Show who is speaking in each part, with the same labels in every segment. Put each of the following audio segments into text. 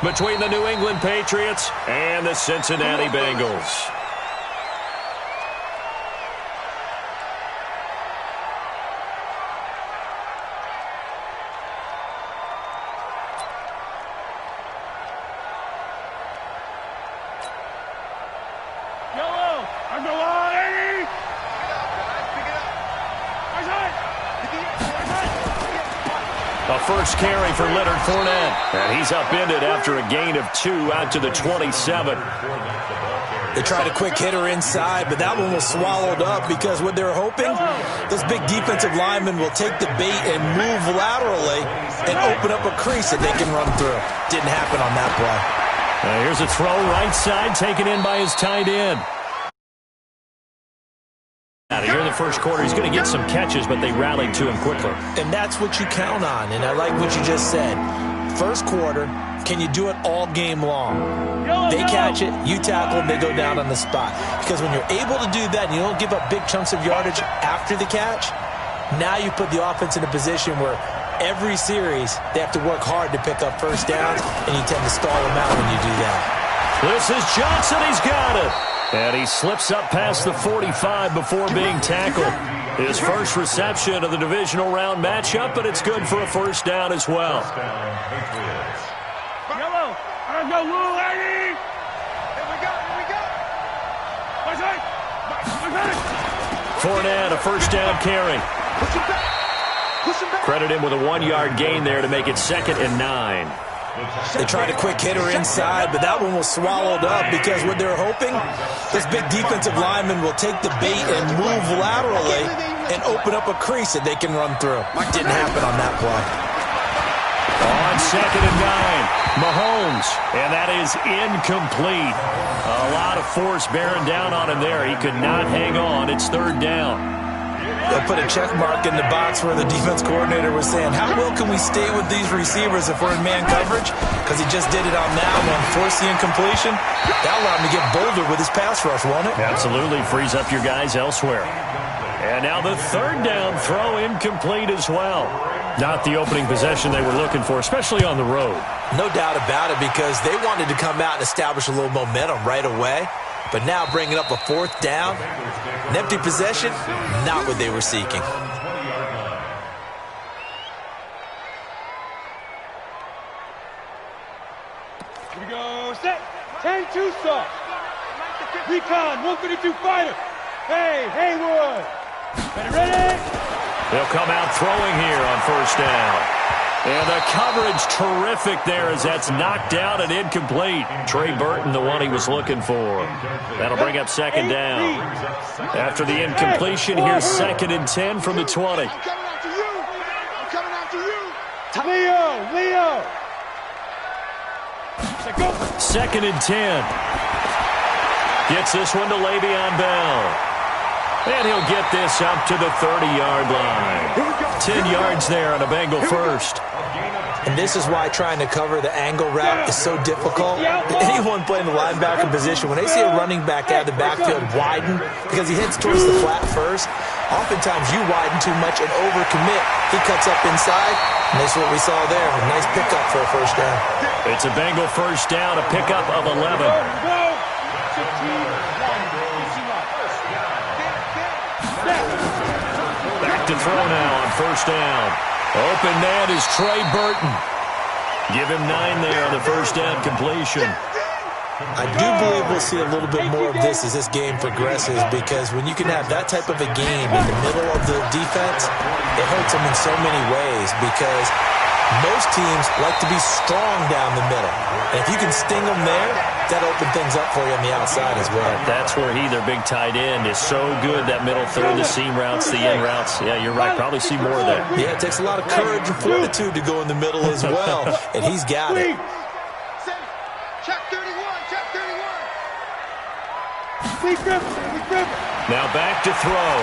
Speaker 1: between the New England Patriots and the Cincinnati Bengals. A first carry for Leonard Fournette. And he's upended after a gain of 2 out to the 27.
Speaker 2: They tried a quick hitter inside, but that one was swallowed up because what they're hoping, those big defensive linemen will take the bait and move laterally and open up a crease that they can run through. Didn't happen on that play.
Speaker 1: Here's a throw right side taken in by his tight end. Here in the first quarter, he's going to get some catches, but they rallied to him quickly.
Speaker 2: And that's what you count on, and I like what you just said. First quarter, can you do it all game long? They catch it, you tackle, they go down on the spot. Because when you're able to do that and you don't give up big chunks of yardage after the catch, now you put the offense in a position where every series they have to work hard to pick up first downs, and you tend to stall them out when you do that.
Speaker 1: This is Johnson. He's got it. And he slips up past the 45 before being tackled. His first reception of the divisional round matchup, but it's good for a first down as well. Fournette, a first down carry. Credit him with a 1-yard gain there to make it 2nd and 9.
Speaker 2: They tried a quick hitter inside, but that one was swallowed up because what they're hoping, this big defensive lineman will take the bait and move laterally and open up a crease that they can run through. Didn't happen on that play.
Speaker 1: On 2nd and 9, Mahomes, and that is incomplete. A lot of force bearing down on him there. He could not hang on. It's 3rd down.
Speaker 2: They'll put a check mark in the box where the defense coordinator was saying, how well can we stay with these receivers if we're in man coverage? Because he just did it on that one, forced the incompletion. That allowed him to get bolder with his pass rush, won't it?
Speaker 1: Absolutely, frees up your guys elsewhere. And now the 3rd down throw incomplete as well. Not the opening possession they were looking for, especially on the road.
Speaker 2: No doubt about it, because they wanted to come out and establish a little momentum right away. But now bringing up a 4th down, an empty possession, not what they were seeking.
Speaker 3: Here we go, set, 10-2 soft. Recon, 132 fighter. Hey, Haywood. Ready?
Speaker 1: They'll come out throwing here on first down. And the coverage terrific there as that's knocked down and incomplete. Trey Burton, the one he was looking for. That'll bring up 2nd down. After the incompletion, here's 2nd and 10 from the 20.
Speaker 3: I'm coming after you. I'm coming after you. Leo.
Speaker 1: 2nd and 10. Gets this one to Le'Veon Bell. And he'll get this up to the 30-yard line. 10 yards there on a Bengal first.
Speaker 2: And this is why trying to cover the angle route is so difficult. Anyone playing the linebacker position, when they see a running back out of the backfield widen because he heads towards the flat first, oftentimes you widen too much and overcommit. He cuts up inside, and that's what we saw there. A nice pickup for a first down.
Speaker 1: It's a Bengal first down, a pickup of 11. Back to throw now on first down. Open man is Trey Burton. Give him 9 there on the first down completion.
Speaker 2: I do believe we'll see a little bit more of this as this game progresses, because when you can have that type of a game in the middle of the defense, it hurts them in so many ways, because most teams like to be strong down the middle. And if you can sting them there, that'll open things up for you on the outside as well.
Speaker 1: That's where their big tight end, is so good, that middle third, the seam routes, the in routes. Yeah, you're right. Probably see more of that.
Speaker 2: Yeah, it takes a lot of courage and fortitude to go in the middle as well. And he's got it.
Speaker 3: Check 31.
Speaker 1: Now back to throw.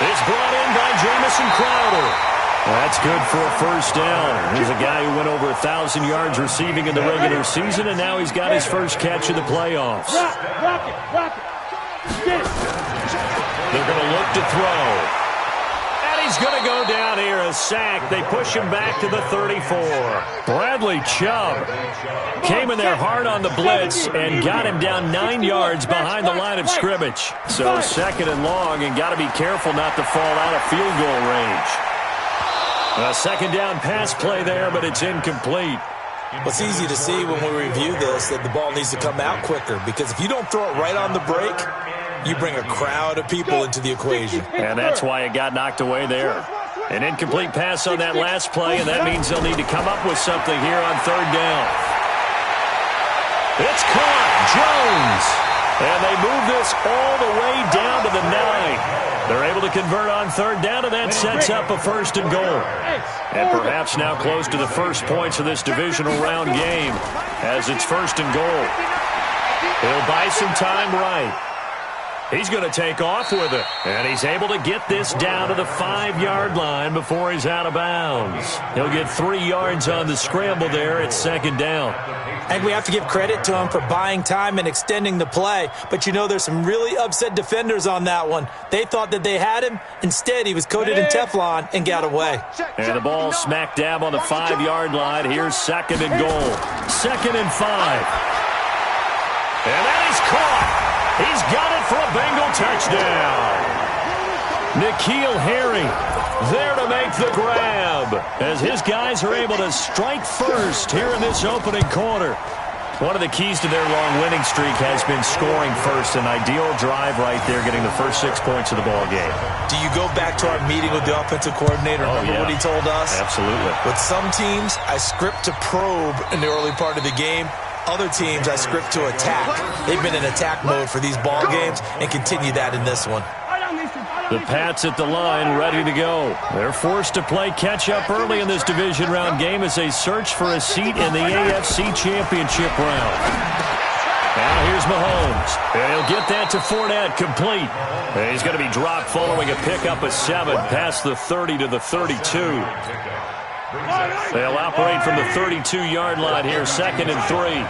Speaker 1: It's brought in by Jamison Crowder. That's good for a first down. Here's a guy who went over 1,000 yards receiving in the regular season, and now he's got his first catch of the playoffs.
Speaker 3: Rock it. Get it.
Speaker 1: They're going to look to throw. And he's going to go down here, a sack. They push him back to the 34. Bradley Chubb came in there hard on the blitz and got him down 9 yards behind the line of scrimmage. So second and long, and got to be careful not to fall out of field goal range. A second down pass play there, but it's incomplete.
Speaker 2: Well, it's easy to see when we review this that the ball needs to come out quicker, because if you don't throw it right on the break, you bring a crowd of people into the equation.
Speaker 1: And that's why it got knocked away there. An incomplete pass on that last play, and that means they'll need to come up with something here on third down. It's caught. Jones. And they move this all the way down to the 9. They're able to convert on third down, and that sets up a first and goal. And perhaps now close to the first points of this divisional round game as it's first and goal. He'll buy some time right. He's going to take off with it, and he's able to get this down to the 5-yard line before he's out of bounds. He'll get 3 yards on the scramble there at second down.
Speaker 2: And we have to give credit to him for buying time and extending the play. But you know, there's some really upset defenders on that one. They thought that they had him. Instead, he was coated in Teflon and got away.
Speaker 1: And the ball smack dab on the 5-yard line. Here's second and goal. 2nd and 5. And that is caught. He's got it for a Bengal touchdown. N'Keal Harry there to make the grab as his guys are able to strike first here in this opening quarter. One of the keys to their long winning streak has been scoring first. An ideal drive right there, getting the first 6 points of the ball game.
Speaker 2: Do you go back to our meeting with the offensive coordinator? Remember what he told us?
Speaker 1: Absolutely.
Speaker 2: With some teams, I script to probe in the early part of the game. Other teams, I script to attack. They've been in attack mode for these ball games and continue that in this one.
Speaker 1: The Pats at the line, ready to go. They're forced to play catch-up early in this division round game as they search for a seat in the AFC Championship round. Now here's Mahomes. And he'll get that to Fournette, complete. And he's going to be dropped following a pickup of 7 past the 30 to the 32. They'll operate from the 32-yard line here, 2nd and 3.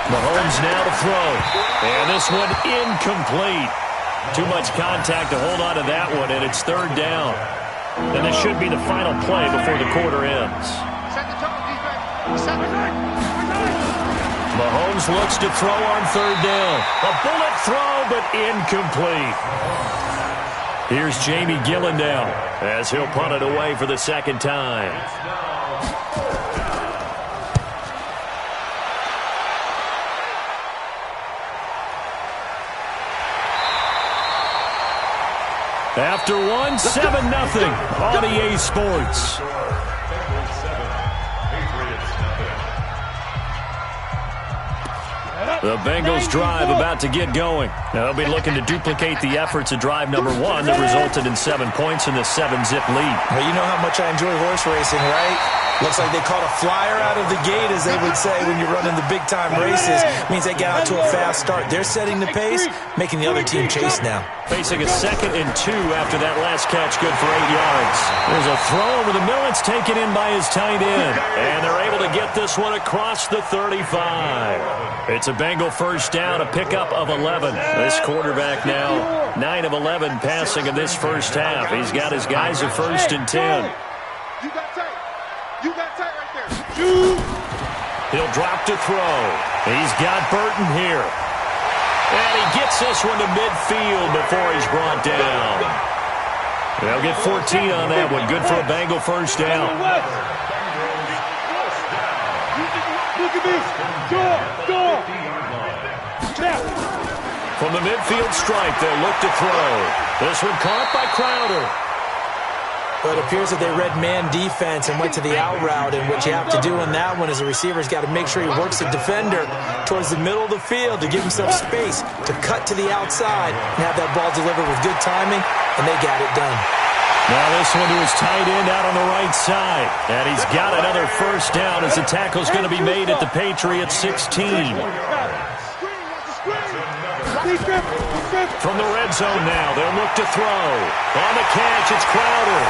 Speaker 1: Mahomes now to throw. And this one incomplete. Too much contact to hold on to that one, and it's third down. And this should be the final play before the quarter ends. Mahomes looks to throw on third down. A bullet throw, but incomplete. Here's Jamie Gillen now as he'll punt it away for the second time. After one, 7-0 on EA Sports. The Bengals drive about to get going. Now they'll be looking to duplicate the efforts of drive number 1 that resulted in 7 points in the 7-zip lead.
Speaker 2: Well, you know how much I enjoy horse racing, right? Looks like they caught a flyer out of the gate, as they would say when you're running the big-time races. Means they get out to a fast start. They're setting the pace, making the other team chase now.
Speaker 1: Facing a 2nd and 2 after that last catch, good for 8 yards. There's a throw over the middle. It's taken in by his tight end. And they're able to get this one across the 35. It's a Bengal first down, a pickup of 11. This quarterback now 9 of 11 passing in this first half. He's got his guys at 1st and 10.
Speaker 3: You got tight. You got tight right there.
Speaker 1: He'll drop to throw. He's got Burton here. And he gets this one to midfield before he's brought down. They'll get 14 on that one. Good for a Bengal first down.
Speaker 3: Look at this. Door.
Speaker 1: From the midfield strike, they'll look to throw. This one caught by Crowder.
Speaker 2: But it appears that they read man defense and went to the out route, and what you have to do in that one is the receiver's got to make sure he works the defender towards the middle of the field to give himself space to cut to the outside and have that ball delivered with good timing, and they got it done.
Speaker 1: Now this one to his tight end out on the right side. And he's got another first down as the tackle's going to be made at the Patriots 16. From the red zone now, they'll look to throw. On the catch, it's Crowder.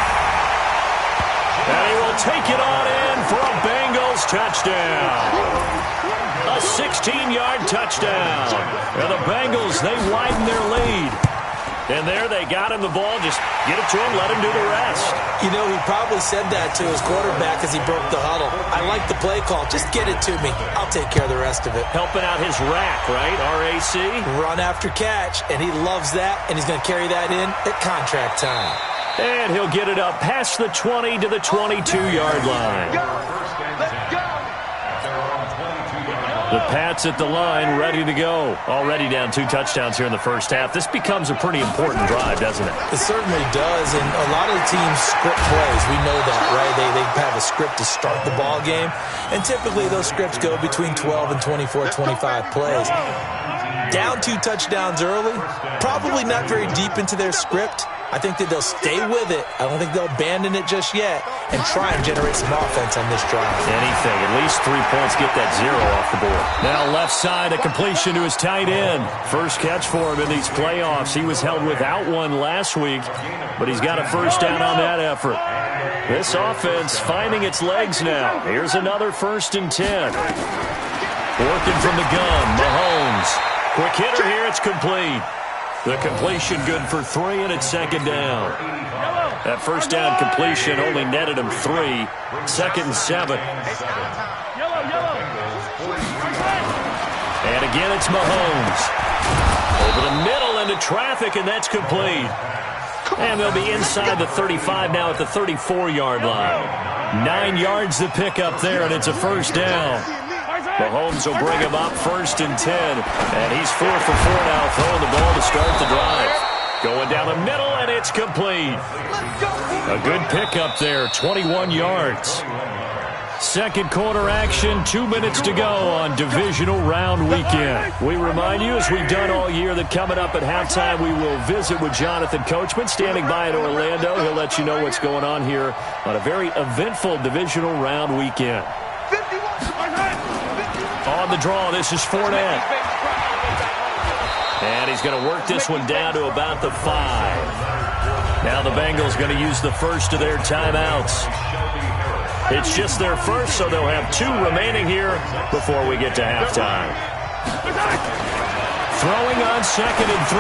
Speaker 1: And he will take it on in for a Bengals touchdown. A 16-yard touchdown. And the Bengals, they widen their lead. And there they got him the ball. Just get it to him, let him do the rest.
Speaker 2: You know, he probably said that to his quarterback as he broke the huddle. I like the play call. Just get it to me. I'll take care of the rest of it.
Speaker 1: Helping out his rack, right? RAC?
Speaker 2: Run after catch, and he loves that, and he's going to carry that in at contract time.
Speaker 1: And he'll get it up past the 20 to the 22-yard line.
Speaker 3: Let's go.
Speaker 1: The Pats at the line, ready to go. Already down 2 touchdowns here in the first half. This becomes a pretty important drive, doesn't it?
Speaker 2: It certainly does, and a lot of the teams script plays. We know that, right? They have a script to start the ball game, and typically those scripts go between 12 and 24, 25 plays. Down 2 touchdowns early, probably not very deep into their script. I think that they'll stay with it. I don't think they'll abandon it just yet and try and generate some offense on this drive.
Speaker 1: Anything. At least 3 points, get that 0 off the board. Now left side, a completion to his tight end. First catch for him in these playoffs. He was held without one last week, but he's got a first down on that effort. This offense finding its legs now. Here's another 1st and 10. Working from the gun, Mahomes. Quick hitter here, it's complete. The completion good for 3, and it's 2nd down. That first down completion only netted him 3. 2nd and 7. And again, it's Mahomes. Over the middle into traffic, and that's complete. And they'll be inside the 35 now at the 34-yard line. 9 yards to pick up there, and it's a first down. Mahomes will bring him up 1st and 10. And he's 4 for 4 now, throwing the ball to start the drive. Going down the middle, and it's complete. A good pickup there, 21 yards. Second quarter action, 2 minutes to go on divisional round weekend. We remind you, as we've done all year, that coming up at halftime, we will visit with Jonathan Coachman, standing by in Orlando. He'll let you know what's going on here on a very eventful divisional round weekend. On the draw, this is Fournette. And he's going to work this one down to about the 5. Now the Bengals going to use the first of their timeouts. It's just their first, so they'll have 2 remaining here before we get to halftime. Throwing on 2nd and 3.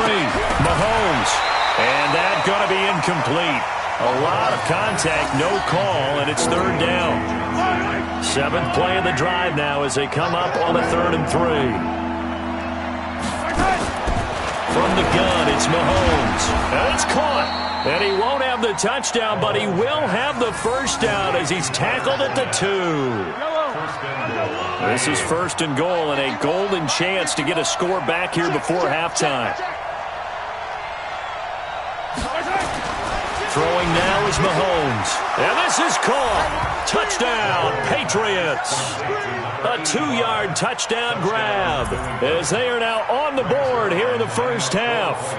Speaker 1: Mahomes. And that's going to be incomplete. A lot of contact, no call, and it's 3rd down. 7th play of the drive now as they come up on a 3rd and 3. From the gun, it's Mahomes. And it's caught. And he won't have the touchdown, but he will have the first down as he's tackled at the 2. This is 1st and goal and a golden chance to get a score back here before halftime. Throwing now is Mahomes. And this is caught. Touchdown, Patriots. A 2-yard touchdown grab as they are now on the board here in the first half.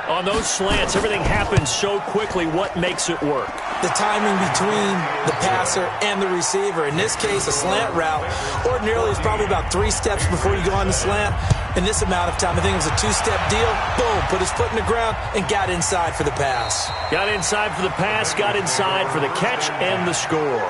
Speaker 1: On those slants, everything happens so quickly. What makes it work?
Speaker 2: The timing between the passer and the receiver. In this case, a slant route. Ordinarily, it's probably about 3 steps before you go on the slant. In this amount of time, I think it was a 2-step deal. Boom, put his foot in the ground and got inside for the pass.
Speaker 1: Got inside for the pass, got inside for the catch and the score.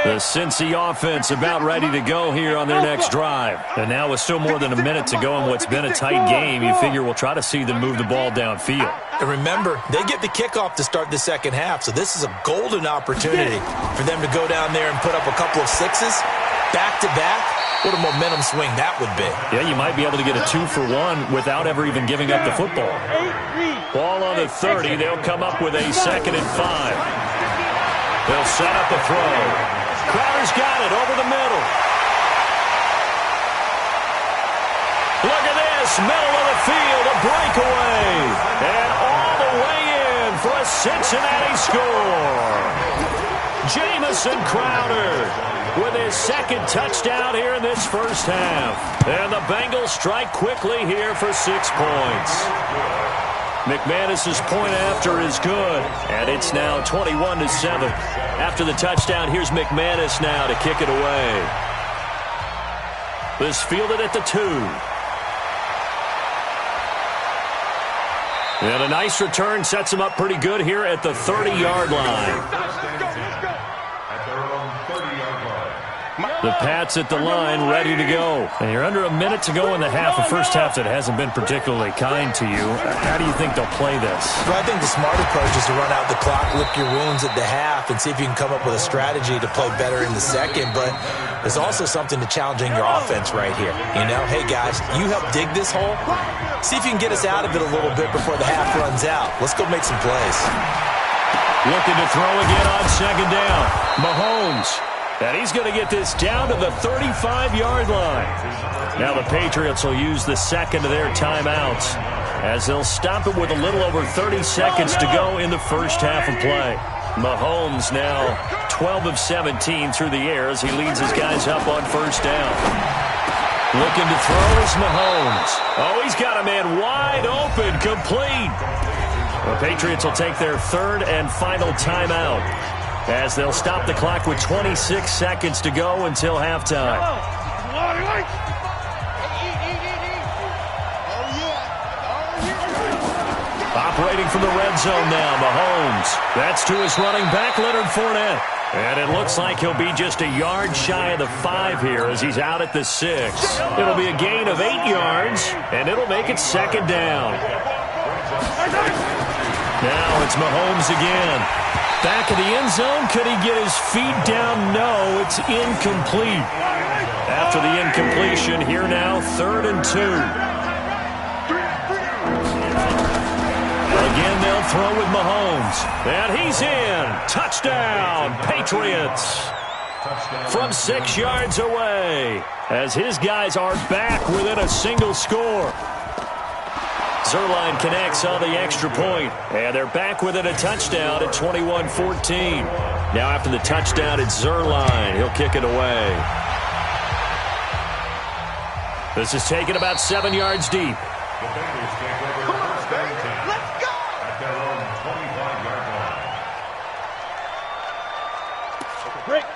Speaker 1: The Cincy offense about ready to go here on their next drive. And now with still more than a minute to go in what's been a tight game, you figure we'll try to see them move the ball downfield.
Speaker 2: And remember, they get the kickoff to start the second half, so this is a golden opportunity for them to go down there and put up a couple of 6s back-to-back. What a momentum swing that would be.
Speaker 1: Yeah, you might be able to get a 2-for-1 without ever even giving up the football. Ball on the 30. They'll come up with a 2nd and 5. They'll set up a throw. Crowder's got it over the middle. Look at this, middle of the field, a breakaway. And all the way in for a Cincinnati score. Jamison Crowder with his 2nd touchdown here in this first half. And the Bengals strike quickly here for 6 points. McManus's point after is good, and it's now 21-7. After the touchdown, here's McManus now to kick it away. This fielded at the 2. And a nice return sets him up pretty good here at the 30-yard line.
Speaker 3: Let's go.
Speaker 1: The Pats at the line, ready to go. And you're under a minute to go in the half. The first half that hasn't been particularly kind to you. How do you think they'll play this?
Speaker 2: Well, I think the smart approach is to run out the clock, lick your wounds at the half, and see if you can come up with a strategy to play better in the second. But there's also something to challenging your offense right here. You know, hey, guys, you help dig this hole. See if you can get us out of it a little bit before the half runs out. Let's go make some plays.
Speaker 1: Looking to throw again on second down. Mahomes. And he's going to get this down to the 35-yard line. Now the Patriots will use the second of their timeouts as they'll stop it with a little over 30 seconds to go in the first half of play. Mahomes now 12 of 17 through the air as he leads his guys up on first down. Looking to throw is Mahomes. Oh, he's got a man wide open, complete. The Patriots will take their third and final timeout as they'll stop the clock with 26 seconds to go until halftime. Operating from the red zone now, Mahomes. That's to his running back, Leonard Fournette. And it looks like he'll be just a yard shy of the 5 here as he's out at the 6. It'll be a gain of 8 yards, and it'll make it second down. Now it's Mahomes again. Back of the end zone. Could he get his feet down? No, it's incomplete. After the incompletion, here now, 3rd and 2. Again, they'll throw with Mahomes. And he's in. Touchdown, Patriots. From 6 yards away as his guys are back within a single score. Zerline connects on the extra point, and they're back within a touchdown at 21-14. Now after the touchdown, it's Zerline. He'll kick it away. This is taken about 7 yards deep.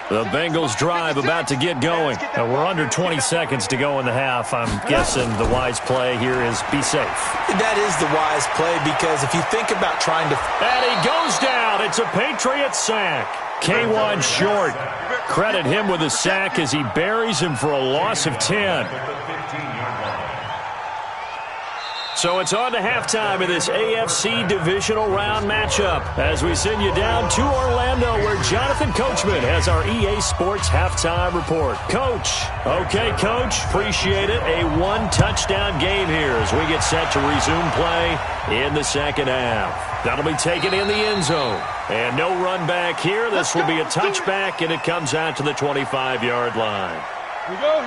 Speaker 1: The Bengals drive about to get going. We're under 20 seconds to go in the half. I'm guessing the wise play here is be safe.
Speaker 2: That is the wise play because if you think about trying to...
Speaker 1: And he goes down. It's a Patriot sack. K1 short. Credit him with a sack as he buries him for a loss of 10. So it's on to halftime in this AFC divisional round matchup as we send you down to Orlando where Jonathan Coachman has our EA Sports halftime report. Coach. Okay, Coach. Appreciate it. A 1-touchdown game here as we get set to resume play in the second half. That'll be taken in the end zone. And no run back here. This will be a touchback, and it comes out to the 25-yard line.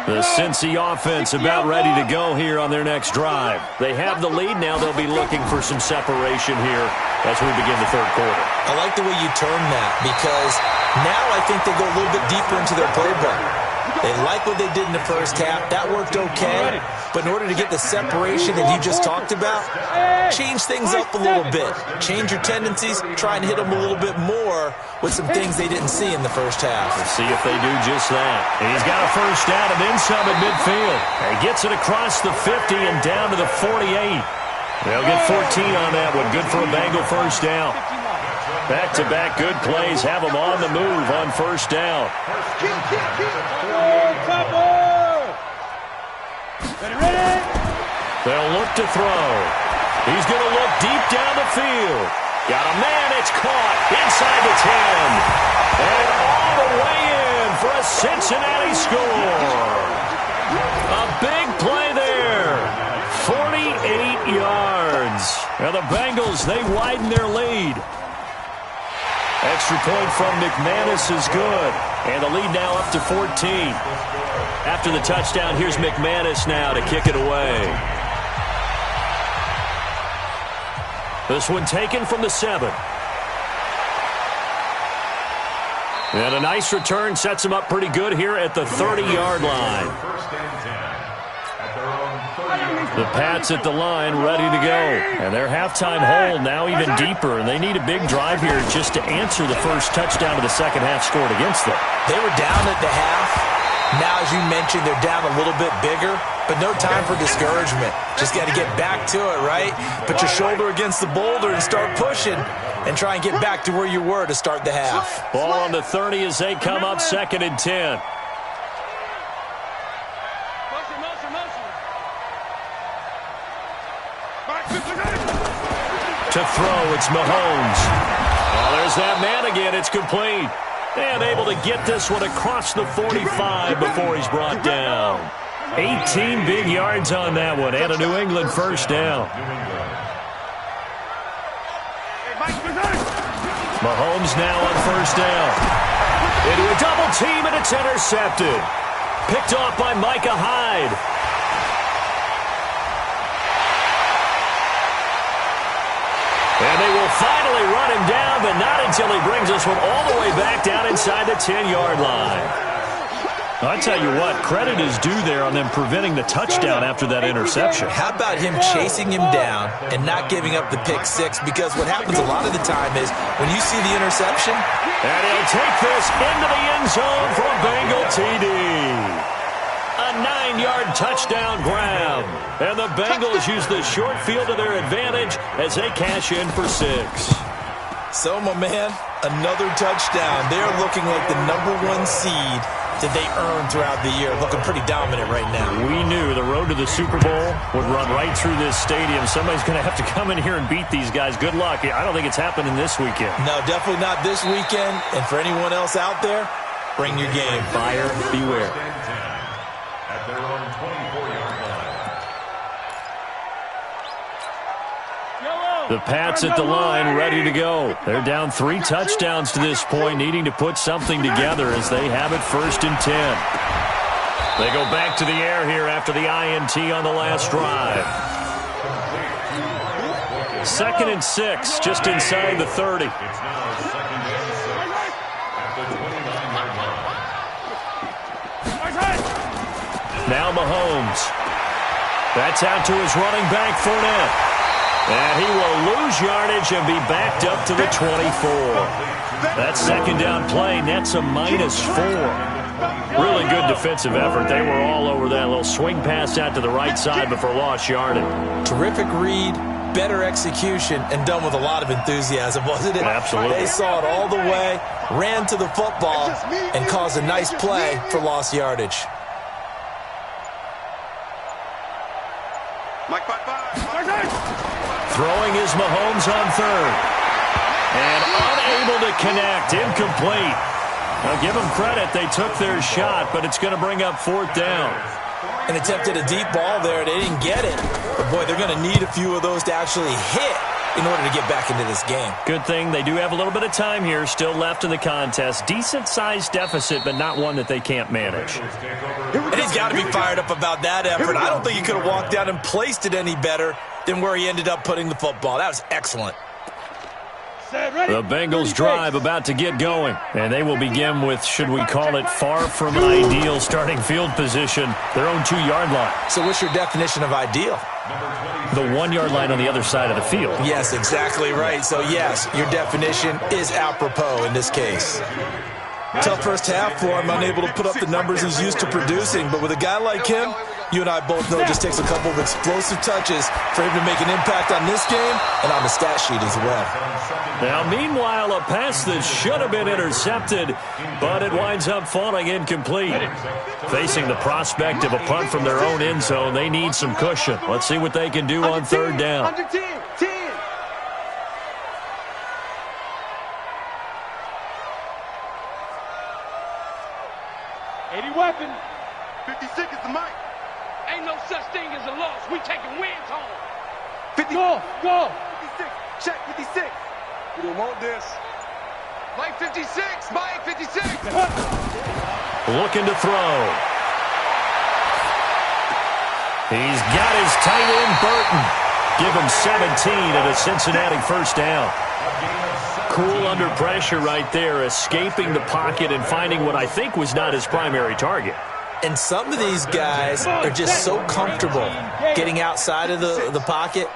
Speaker 1: The Cincy offense about ready to go here on their next drive. They have the lead now. They'll be looking for some separation here as we begin the third quarter.
Speaker 2: I like the way you term that because now I think they go a little bit deeper into their playbook. They like what they did in the first half. That worked okay. But in order to get the separation that you just talked about, change things up a little bit. Change your tendencies. Try and hit them a little bit more with some things they didn't see in the first half.
Speaker 1: Let's see if they do just that. And he's got a first down and then some at midfield. And he gets it across the 50 and down to the 48. They'll get 14 on that one. Good for a Bengal first down. Back-to-back good plays have them on the move on first down. They'll look to throw. He's going to look deep down the field. Got a man, it's caught inside the 10. And all the way in for a Cincinnati score. A big play there. 48 yards. Now the Bengals, they widen their lead. Extra point from McManus is good. And the lead now up to 14. After the touchdown, here's McManus now to kick it away. This one taken from the 7. And a nice return sets him up pretty good here at the 30-yard line. The Pats at the line ready to go. And their halftime hold now even deeper. And they need a big drive here just to answer the first touchdown of the second half scored against them.
Speaker 2: They were down at the half. Now, as you mentioned, they're down a little bit bigger, but no time for discouragement. Just got to get back to it, right? Put your shoulder against the boulder and start pushing and try and get back to where you were to start the half.
Speaker 1: Ball on the 30 as they come up 2nd and 10. To throw, it's Mahomes. Well, there's that man again. It's complete. And able to get this one across the 45 before he's brought down. 18 big yards on that one, and a New England first down. Mahomes now on first down. Into a double team, and it's intercepted. Picked off by Micah Hyde. And they will finally run him down, but not until he brings this one all the way back down inside the 10-yard line. I tell you what, credit is due there on them preventing the touchdown after that interception.
Speaker 2: How about him chasing him down and not giving up the pick six? Because what happens a lot of the time is when you see the interception.
Speaker 1: And he'll take this into the end zone for a Bengal TD. A 9-yard touchdown grab. And the Bengals use the short field to their advantage as they cash in for 6.
Speaker 2: So, my man, another touchdown. They're looking like the #1 seed that they earned throughout the year. Looking pretty dominant right now.
Speaker 1: We knew the road to the Super Bowl would run right through this stadium. Somebody's going to have to come in here and beat these guys. Good luck. I don't think it's happening this weekend.
Speaker 2: No, definitely not this weekend. And for anyone else out there, bring your game.
Speaker 1: Buyer beware.
Speaker 4: At their own 24-yard line.
Speaker 1: The Pats at the line, ready to go. They're down 3 touchdowns to this point, needing to put something together as they have it 1st and 10. They go back to the air here after the INT on the last drive. 2nd and 6, just inside the 30. Now Mahomes. That's out to his running back, Fournette. And he will lose yardage and be backed up to the 24. That second down play nets a -4. Really good defensive effort. They were all over that little swing pass out to the right side before lost yardage.
Speaker 2: Terrific read, better execution, and done with a lot of enthusiasm, wasn't it?
Speaker 1: Absolutely.
Speaker 2: They saw it all the way, ran to the football, and caused a nice play for lost yardage.
Speaker 1: Throwing is Mahomes on 3rd. And unable to connect. Incomplete. Now give them credit. They took their shot, but it's going to bring up 4th down.
Speaker 2: And attempted a deep ball there. They didn't get it. But, boy, they're going to need a few of those to actually hit in order to get back into this game.
Speaker 1: Good thing they do have a little bit of time here still left in the contest. Decent-sized deficit, but not one that they can't manage.
Speaker 2: And he's got to be fired up about that effort. I don't think he could have walked down and placed it any better than where he ended up putting the football. That was excellent.
Speaker 1: The Bengals drive about to get going, and they will begin with, should we call it, far from ideal starting field position, their own 2-yard line.
Speaker 2: So what's your definition of ideal?
Speaker 1: The 1-yard line on the other side of the field.
Speaker 2: Yes, exactly right. So, yes, your definition is apropos in this case. Tough first half for him, unable to put up the numbers he's used to producing. But with a guy like him, you and I both know it just takes a couple of explosive touches for him to make an impact on this game and on the stat sheet as well.
Speaker 1: Now, meanwhile, a pass that should have been intercepted, but it winds up falling incomplete. Facing the prospect of a punt from their own end zone, they need some cushion. Let's see what they can do on 3rd down.
Speaker 3: 80 weapon. 56 is the mic. Ain't no such thing as a loss. We taking wins home. 50. Go. 56. Check 56. We don't want this. Mike 56. Mike 56.
Speaker 1: Looking to throw. He's got his tight end, Burton. Give him 17 at a Cincinnati first down. Cool under pressure right there, escaping the pocket and finding what I think was not his primary target.
Speaker 2: And some of these guys are just so comfortable getting outside of the pocket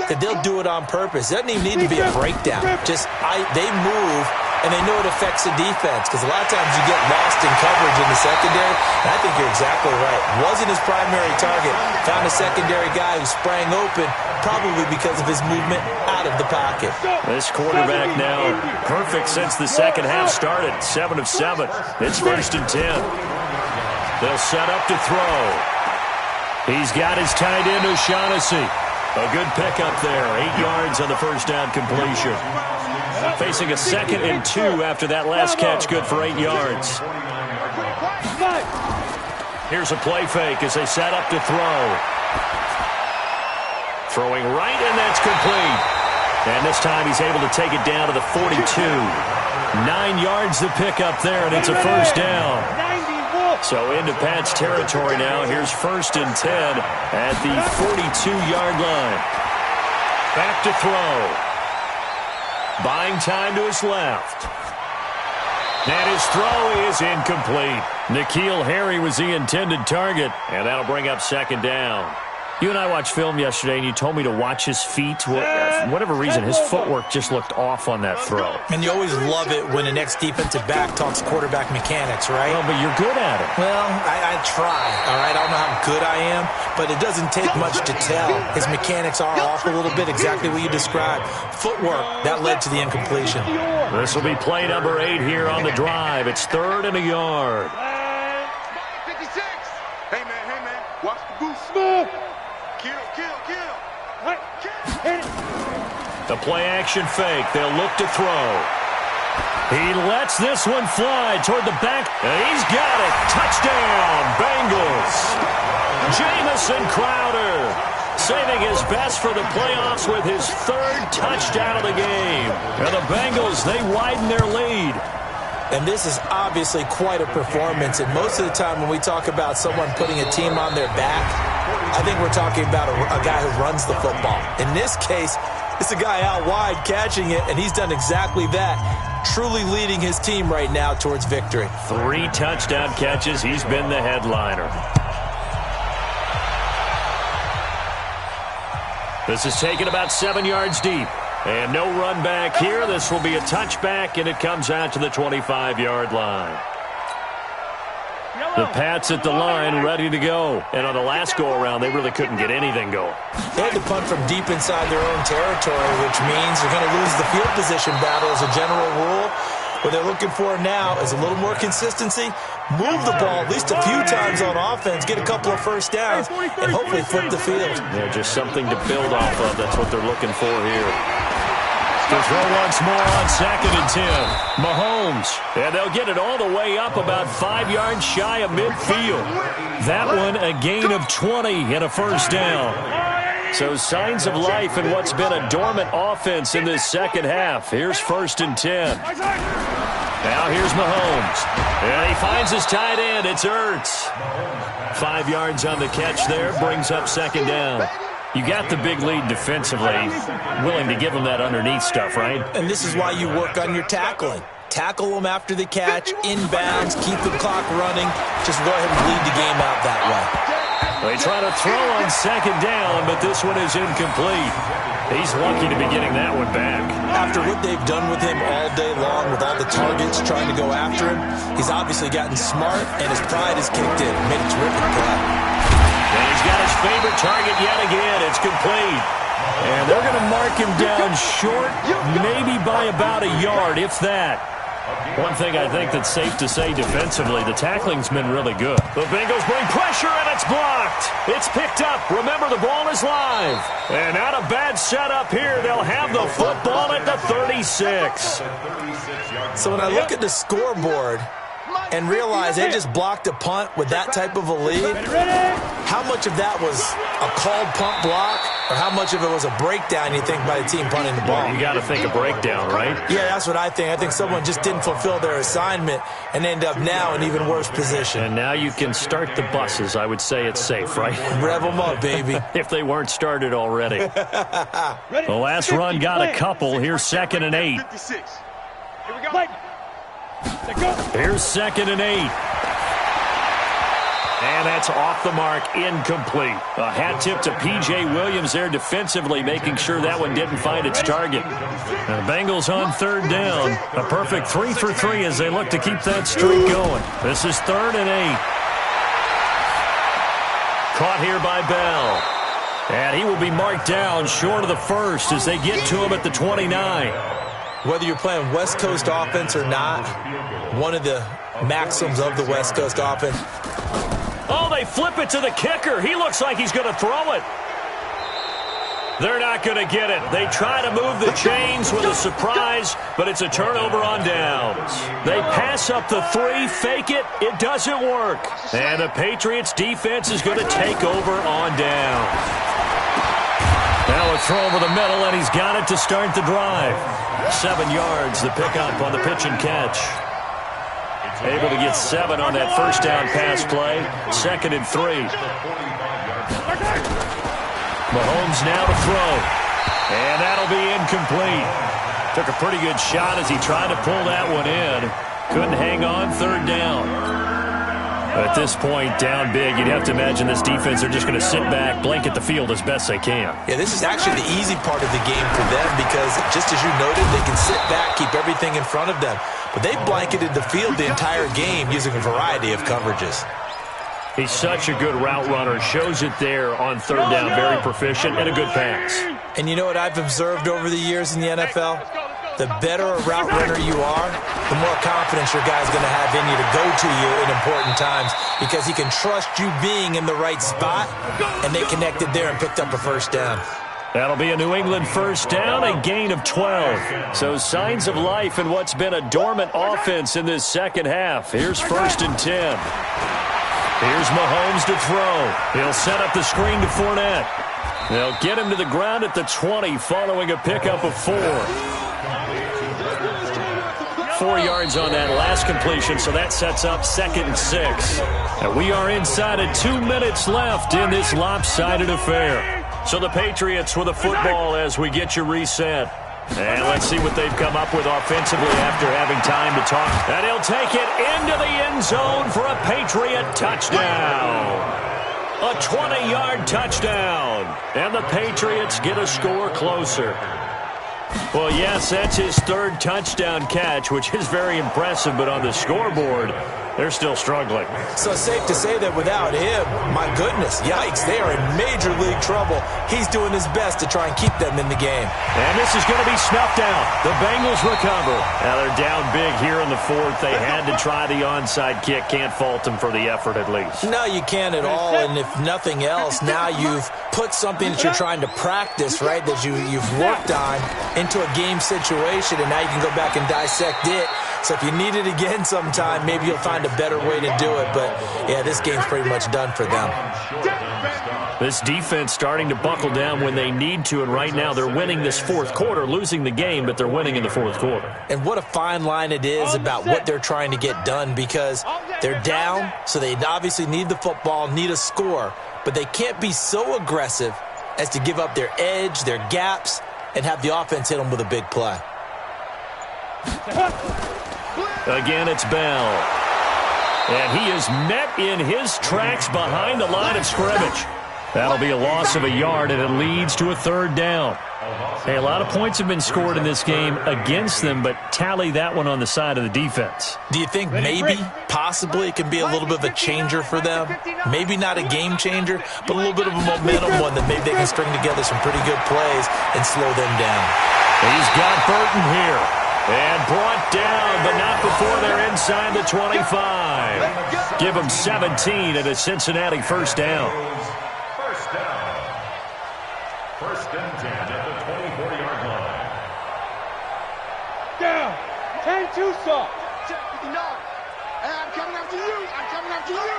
Speaker 2: that they'll do it on purpose. It doesn't even need to be a breakdown. They move, and they know it affects the defense because a lot of times you get lost in coverage in the secondary. And I think you're exactly right. Wasn't his primary target. Found a secondary guy who sprang open, probably because of his movement out of the pocket.
Speaker 1: This quarterback now perfect since the second half started. 7 of 7. It's 1st and 10. They'll set up to throw. He's got his tight end, O'Shaughnessy. A good pickup there. 8 yards on the first down completion. Facing a 2nd and 2 after that last catch, good for 8 yards. Here's a play fake as they set up to throw. Throwing right, and that's complete. And this time he's able to take it down to the 42. 9 yards to pick up there, and it's a first down. So into Pat's territory now. Here's 1st and 10 at the 42-yard line. Back to throw. Buying time to his left. And his throw is incomplete. N'Keal Harry was the intended target, and that'll bring up 2nd down. You and I watched film yesterday, and you told me to watch his feet. For whatever reason, his footwork just looked off on that throw.
Speaker 2: And you always love it when the next defensive back talks quarterback mechanics, right?
Speaker 1: Well, but you're good at it.
Speaker 2: Well, I try, all right? I don't know how good I am, but it doesn't take much to tell. His mechanics are off a little bit, exactly what you described. Footwork, that led to the incompletion.
Speaker 1: This will be play number 8 here on the drive. It's 3rd and a yard.
Speaker 3: 56. Hey, man, watch the boost. Smooth. Kill.
Speaker 1: The play-action fake. They'll look to throw. He lets this one fly toward the back. And he's got it. Touchdown, Bengals. Jamison Crowder saving his best for the playoffs with his 3rd touchdown of the game. And the Bengals, they widen their lead.
Speaker 2: And this is obviously quite a performance. And most of the time when we talk about someone putting a team on their back, I think we're talking about a guy who runs the football. In this case, it's a guy out wide catching it, and he's done exactly that, truly leading his team right now towards victory.
Speaker 1: 3 touchdown catches. He's been the headliner. This is taken about 7 yards deep. And no run back here. This will be a touchback, and it comes out to the 25-yard line. The Pats at the line ready to go. And on the last go-around, they really couldn't get anything going.
Speaker 2: They had to punt from deep inside their own territory, which means they're going to lose the field position battle as a general rule. What they're looking for now is a little more consistency, move the ball at least a few times on offense, get a couple of first downs, and hopefully flip the field.
Speaker 1: Yeah, just something to build off of. That's what they're looking for here. To throw once more on 2nd and 10. Mahomes. And they'll get it all the way up about 5 yards shy of midfield. That one a gain of 20 and a first down. So signs of life in what's been a dormant offense in this second half. Here's 1st and 10. Now here's Mahomes. And he finds his tight end. It's Ertz. 5 yards on the catch there. Brings up 2nd down. You got the big lead defensively. Willing to give them that underneath stuff, right? And
Speaker 2: this is why you work on your tackling. Tackle them after the catch, inbounds, keep the clock running. Just go ahead and bleed the game out that way.
Speaker 1: They try to throw on 2nd down, but this one is incomplete. He's lucky to be getting that one back.
Speaker 2: After what they've done with him all day long, with all the targets trying to go after him, he's obviously gotten smart, and his pride has kicked in. Made a terrific play.
Speaker 1: And he's got his favorite target yet again. It's complete. And they're going to mark him down short, maybe by about a yard, if that. One thing I think that's safe to say defensively, the tackling's been really good. The Bengals bring pressure, and it's blocked. It's picked up. Remember, the ball is live. And not a bad setup here. They'll have the football at the 36.
Speaker 2: So when I look at the scoreboard and realize they just blocked a punt with that type of a lead, how much of that was a called punt block or how much of it was a breakdown, you think, by the team punting the ball?
Speaker 1: You got to think a breakdown, right?
Speaker 2: Yeah, that's what I think. I think someone just didn't fulfill their assignment and end up now in even worse position.
Speaker 1: And now you can start the buses. I would say it's safe, right?
Speaker 2: Rev them up, baby.
Speaker 1: If they weren't started already. The last run got a couple. Here's 2nd and 8.
Speaker 3: 56. Here we go.
Speaker 1: Here's 2nd and 8. And that's off the mark, incomplete. A hat tip to P.J. Williams there defensively, making sure that one didn't find its target. And the Bengals on 3rd down. A perfect 3 for 3 as they look to keep that streak going. This is 3rd and 8. Caught here by Bell. And he will be marked down short of the first as they get to him at the 29.
Speaker 2: Whether you're playing West Coast offense or not, one of the maxims of the West Coast offense.
Speaker 1: Oh, they flip it to the kicker. He looks like he's going to throw it. They're not going to get it. They try to move the chains with a surprise, but it's a turnover on downs. They pass up the 3, fake it. It doesn't work. And the Patriots defense is going to take over on downs. Now a throw over the middle, and he's got it to start the drive. 7 yards, the pickup on the pitch and catch. Able to get 7 on that first down pass play. 2nd and 3. Mahomes now to throw. And that'll be incomplete. Took a pretty good shot as he tried to pull that one in. Couldn't hang on, 3rd down. At this point, down big, you'd have to imagine this defense, they're just going to sit back, blanket the field as best they can.
Speaker 2: Yeah, this is actually the easy part of the game for them because, just as you noted, they can sit back, keep everything in front of them. But they blanketed the field the entire game using a variety of coverages.
Speaker 1: He's such a good route runner. Shows it there on 3rd down. Very proficient and a good pass.
Speaker 2: And you know what I've observed over the years in the NFL? The better a route runner you are, the more confidence your guy's going to have in you to go to you in important times because he can trust you being in the right spot, and they connected there and picked up a 1st down.
Speaker 1: That'll be a New England 1st down, a gain of 12. So signs of life in what's been a dormant offense in this second half. Here's 1st and 10. Here's Mahomes to throw. He'll set up the screen to Fournette. They'll get him to the ground at the 20 following a pickup of 4. 4 yards on that last completion, so that sets up 2nd and 6. And we are inside of 2 minutes left in this lopsided affair. So the Patriots with a football as we get you reset. And let's see what they've come up with offensively after having time to talk. And he'll take it into the end zone for a Patriot touchdown. A 20-yard touchdown. And the Patriots get a score closer. Well, yes, that's his 3rd touchdown catch, which is very impressive. But on the scoreboard, they're still struggling.
Speaker 2: So safe to say that without him, my goodness, yikes, they are in major league trouble. He's doing his best to try and keep them in the game.
Speaker 1: And this is going to be snuffed out. The Bengals recover. Now they're down big here in the 4th. They had to try the onside kick. Can't fault them for the effort at least.
Speaker 2: No, you can't at all. And if nothing else, now you've put something that you're trying to practice, right, that you've worked on into a game situation, and now you can go back and dissect it. So if you need it again sometime, maybe you'll find a better way to do it. But, yeah, this game's pretty much done for them.
Speaker 1: This defense starting to buckle down when they need to, and right now they're winning this 4th quarter, losing the game, but they're winning in the 4th quarter.
Speaker 2: And what a fine line it is about what they're trying to get done because they're down, so they obviously need the football, need a score, but they can't be so aggressive as to give up their edge, their gaps, and have the offense hit them with a big play.
Speaker 1: Again, it's Bell. And he is met in his tracks behind the line of scrimmage. That'll be a loss of a yard, and it leads to a 3rd down. Hey, a lot of points have been scored in this game against them, but tally that one on the side of the defense.
Speaker 2: Do you think maybe, possibly, it can be a little bit of a changer for them? Maybe not a game changer, but a little bit of a momentum one that maybe they can string together some pretty good plays and slow them down.
Speaker 1: He's got Burton here. And brought down, but not before they're inside the 25. Give them 17 at a Cincinnati 1st down.
Speaker 4: First down. 1st and 10 at the 24-yard line.
Speaker 3: Down. 10-2 soft. Check 59. Hey, I'm coming after you. I'm coming after you.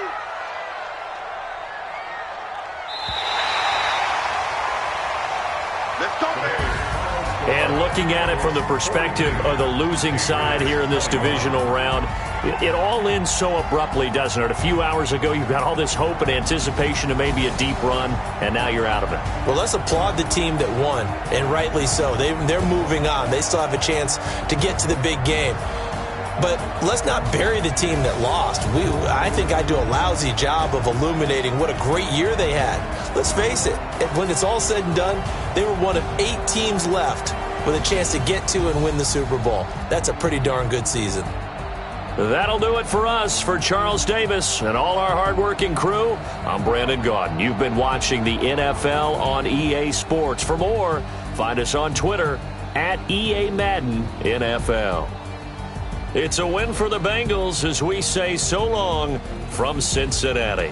Speaker 3: Let's go, baby.
Speaker 1: And looking at it from the perspective of the losing side here in this divisional round, it all ends so abruptly, doesn't it? A few hours ago, you've got all this hope and anticipation of maybe a deep run, and now you're out of it.
Speaker 2: Well, let's applaud the team that won, and rightly so. They're moving on. They still have a chance to get to the big game. But let's not bury the team that lost. I think I do a lousy job of illuminating what a great year they had. Let's face it, when it's all said and done, they were one of 8 teams left with a chance to get to and win the Super Bowl. That's a pretty darn good season.
Speaker 1: That'll do it for us. For Charles Davis and all our hardworking crew, I'm Brandon Gaudin. You've been watching the NFL on EA Sports. For more, find us on Twitter at EA Madden NFL. It's a win for the Bengals as we say so long from Cincinnati.